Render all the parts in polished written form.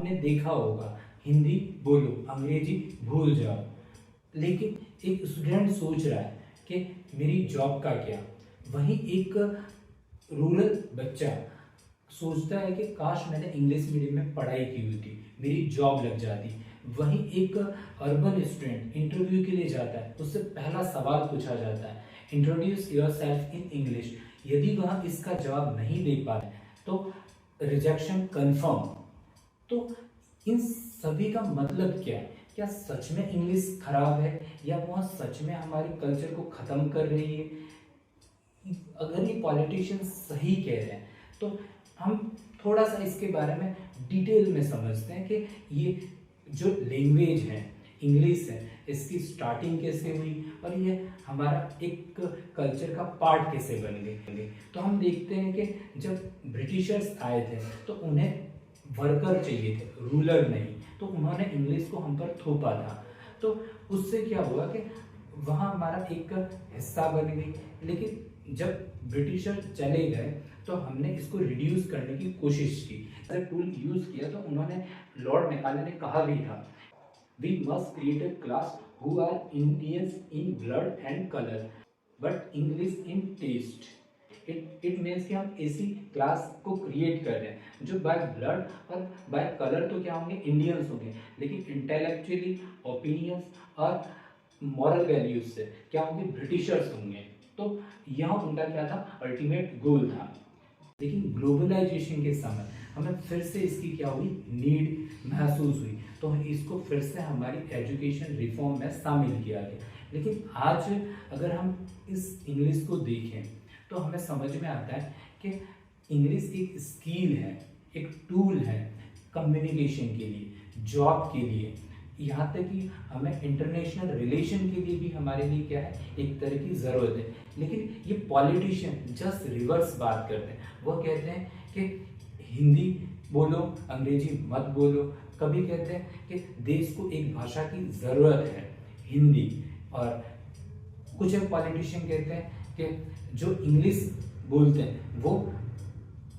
आपने देखा होगा, हिंदी बोलो अंग्रेजी भूल जाओ, लेकिन एक स्टूडेंट सोच रहा है कि मेरी जॉब का क्या। वहीं एक रूरल बच्चा सोचता है कि काश मैंने इंग्लिश मीडियम में पढ़ाई की होती, मेरी जॉब लग जाती। वहीं एक अर्बन स्टूडेंट इंटरव्यू के लिए जाता है, उससे पहला सवाल पूछा जाता है, इंट्रोड्यूस योरसेल्फ इन इंग्लिश। यदि वह इसका जवाब नहीं दे पाए तो रिजेक्शन कंफर्म। तो इन सभी का मतलब क्या है? क्या सच में इंग्लिश खराब है या वह सच में हमारे कल्चर को खत्म कर रही है? अगर ये पॉलिटिशियंस सही कह रहे हैं तो हम थोड़ा सा इसके बारे में डिटेल में समझते हैं कि ये जो लैंग्वेज है इंग्लिश है, इसकी स्टार्टिंग कैसे हुई और ये हमारा एक कल्चर का पार्ट कैसे बन गई। तो हम देखते हैं कि जब ब्रिटिशर्स आए थे तो उन्हें वर्कर चाहिए थे, रूलर नहीं, तो उन्होंने इंग्लिश को हम पर थोपा था। तो उससे क्या हुआ कि वहाँ हमारा एक हिस्सा बन गई। लेकिन जब ब्रिटिशर चले गए तो हमने इसको रिड्यूस करने की कोशिश की, एज टूल यूज किया। तो उन्होंने, लॉर्ड मैकाले ने कहा भी था, we must create a class who are Indians in blood and colour but English in taste. It means कि हम ऐसी क्लास को क्रिएट कर रहे हैं जो बाय ब्लड और बाय कलर तो क्या होंगे, इंडियंस होंगे, लेकिन इंटेलेक्चुअली, ओपिनियंस और मॉरल वैल्यूज से क्या होंगे, ब्रिटिशर्स होंगे। तो यहाँ उनका क्या था, अल्टीमेट गोल था। लेकिन ग्लोबलाइजेशन के समय हमें फिर से इसकी क्या हुई, नीड महसूस हुई, तो इसको फिर से हमारी एजुकेशन रिफॉर्म में शामिल किया गया। लेकिन आज अगर हम इस इंग्लिश को देखें तो हमें समझ में आता है कि इंग्लिश एक स्किल है, एक टूल है कम्युनिकेशन के लिए, जॉब के लिए, यहाँ तक कि हमें इंटरनेशनल रिलेशन के लिए भी हमारे लिए क्या है, एक तरह की ज़रूरत है। लेकिन ये पॉलिटिशियन जस्ट रिवर्स बात करते हैं। वो कहते हैं कि हिंदी बोलो अंग्रेजी मत बोलो। कभी कहते हैं कि देश को एक भाषा की ज़रूरत है, हिंदी। और कुछ एक पॉलिटिशियन कहते हैं कि जो इंग्लिश बोलते हैं वो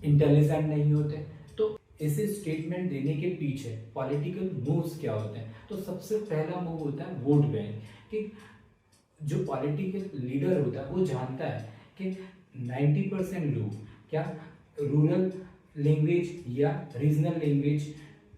इंटेलिजेंट नहीं होते। तो ऐसे स्टेटमेंट देने के पीछे पॉलिटिकल मूव्स क्या होते हैं? तो सबसे पहला मूव होता है वोट बैंक। कि जो पॉलिटिकल लीडर होता है वो जानता है कि 90% लोग क्या रूरल लैंग्वेज या रीजनल लैंग्वेज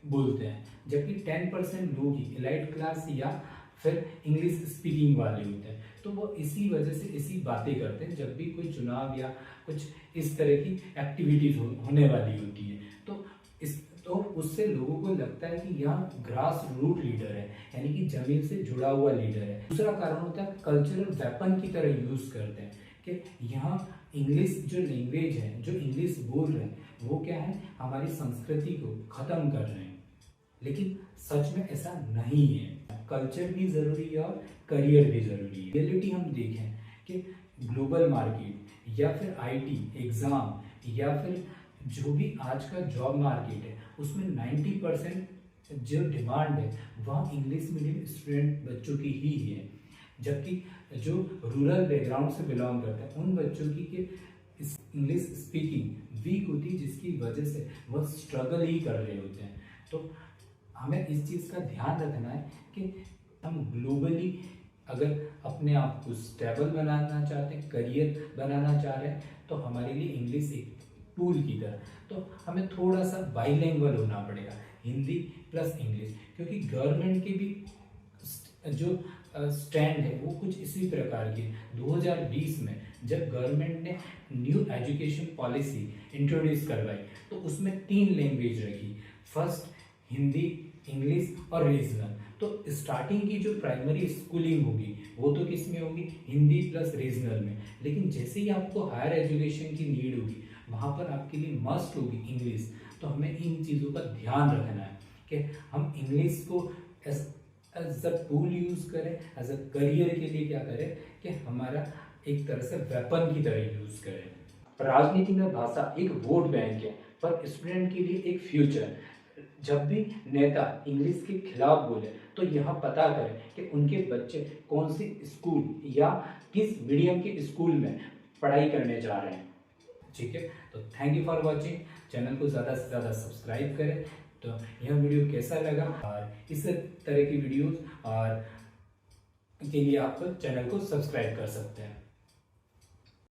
बोलते हैं, जबकि 10% लोग ही एलाइट क्लास या फिर इंग्लिश स्पीकिंग वाले होते हैं। तो वो इसी वजह से ऐसी बातें करते हैं जब भी कोई चुनाव या कुछ इस तरह की एक्टिविटीज होने वाली होती है। तो उससे लोगों को लगता है कि यह ग्रास रूट लीडर है, यानी कि जमीन से जुड़ा हुआ लीडर है। दूसरा कारण होता है कल्चरल वेपन की तरह यूज करते हैं कि यहाँ इंग्लिश जो लैंग्वेज है, जो इंग्लिश बोल रहे हैं, वो क्या है, हमारी संस्कृति को खत्म कर रहे हैं। लेकिन सच में ऐसा नहीं है। कल्चर भी जरूरी है और करियर भी जरूरी है। रियलिटी हम देखें कि ग्लोबल मार्केट या फिर आईटी एग्जाम या फिर जो भी आज का जॉब मार्केट है, उसमें 90% जो डिमांड है वह इंग्लिश मीडियम स्टूडेंट बच्चों की ही है। जबकि जो रूरल बैकग्राउंड से बिलोंग करते हैं उन बच्चों की कि इंग्लिश स्पीकिंग वीक होती है, जिसकी वजह से वह स्ट्रगल ही कर रहे होते हैं। तो हमें इस चीज़ का ध्यान रखना है कि हम ग्लोबली अगर अपने आप को स्टेबल बनाना चाहते हैं, करियर बनाना चाह रहे हैं, तो हमारे लिए इंग्लिश एक टूल की तरह, तो हमें थोड़ा सा बाइलिंगुअल होना पड़ेगा, हिंदी प्लस इंग्लिश। क्योंकि गवर्नमेंट के भी जो स्टैंड है वो कुछ इसी प्रकार की। 2020 में जब गवर्नमेंट ने न्यू एजुकेशन पॉलिसी इंट्रोड्यूस करवाई तो उसमें 3 लैंग्वेज रखी, फर्स्ट हिंदी, इंग्लिश और रीजनल। तो स्टार्टिंग की जो प्राइमरी स्कूलिंग होगी वो तो किस में होगी, हिंदी प्लस रीजनल में। लेकिन जैसे ही आपको हायर एजुकेशन की नीड होगी वहाँ पर आपके लिए मस्ट होगी इंग्लिश। तो हमें इन चीज़ों का ध्यान रखना है कि हम इंग्लिश को एज अ टूल यूज़ करें, एज अ करियर के लिए क्या करें कि हमारा एक तरह से वेपन की तरह यूज़ करें। राजनीति में भाषा एक वोट बैंक है, पर स्टूडेंट के लिए एक फ्यूचर। जब भी नेता इंग्लिश के खिलाफ बोले तो यह पता करें कि उनके बच्चे कौन सी स्कूल या किस मीडियम के स्कूल में पढ़ाई करने जा रहे हैं। ठीक है। तो thank you for watching. Channel को ज़्यादा से ज़्यादा सब्सक्राइब करें। तो यह वीडियो कैसा लगा और इस तरह की वीडियोस और के लिए आप चैनल को सब्सक्राइब कर सकते हैं।